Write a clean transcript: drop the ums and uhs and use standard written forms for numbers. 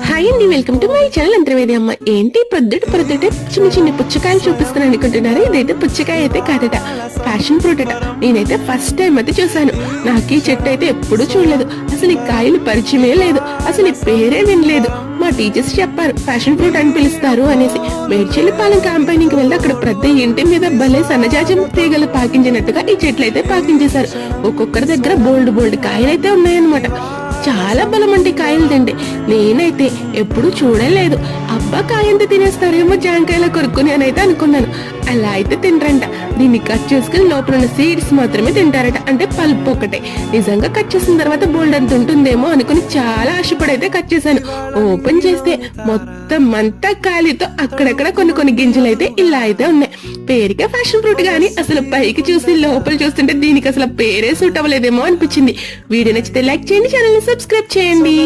Hi అండి, welcome to my channel Antarvedi అమ్మ. ఏంటి పొద్దుటే చిన్న చిన్న పుచ్చకాయలు చూపిస్తున్నాను అనుకుంటున్నారు. ఇదైతే పుచ్చకాయ అయితే కాదట, ప్యాషన్ ఫ్రూట్ అట. నేనైతే ఫస్ట్ టైం అయితే చూసాను. నాకు ఈ చెట్టు అయితే ఎప్పుడూ చూడలేదు. అసలు ఈ కాయలు పరిచయమే లేదు, అసలు ఈ పేరే వినలేదు. మా టీచర్స్ చెప్పారు ప్యాషన్ ఫ్రూట్ అని పిలుస్తారు అనేసి. మేడ్చెల్లిపాలెం క్యాంపైనింగ్ వెళ్తే అక్కడ ప్రతి ఇంటి మీద భలే సన్నజాజం తీగలు పాకించినట్టుగా ఈ చెట్లు అయితే పాకించేశారు. ఒక్కొక్కరి దగ్గర బోల్డ్ కాయలైతే ఉన్నాయన్నమాట. చాలా బలం అంటే కాయలు తింటే. నేనైతే ఎప్పుడు చూడలేదు. అబ్బా కాయంత తినేస్తారేమో జాంకాయలా కొరుక్కుని అని అయితే అనుకున్నాను. అలా అయితే తినరంట. దీన్ని కట్ చేసుకుని లోపల ఉన్న సీడ్స్ మాత్రమే తింటారట, అంటే పల్ప్ ఒకటే. నిజంగా కట్ చేసిన తర్వాత బోల్డ్ అంత ఉంటుందేమో అనుకుని చాలా ఆశపడైతే కట్ చేశాను. ఓపెన్ చేస్తే మొత్తం అంతా కాలితో అక్కడక్కడ కొన్ని గింజలు అయితే ఇలా అయితే ఉన్నాయి. పేరుకే ఫ్యాషన్ ఫ్రూట్ గానీ అసలు పైకి చూసి లోపల చూస్తుంటే దీనికి అసలు పేరే సూట్ అవ్వలేదేమో అనిపించింది. వీడియో నచ్చితే లైక్ చేయండి, ఛానల్ ని సబ్స్క్రైబ్ చేయండి.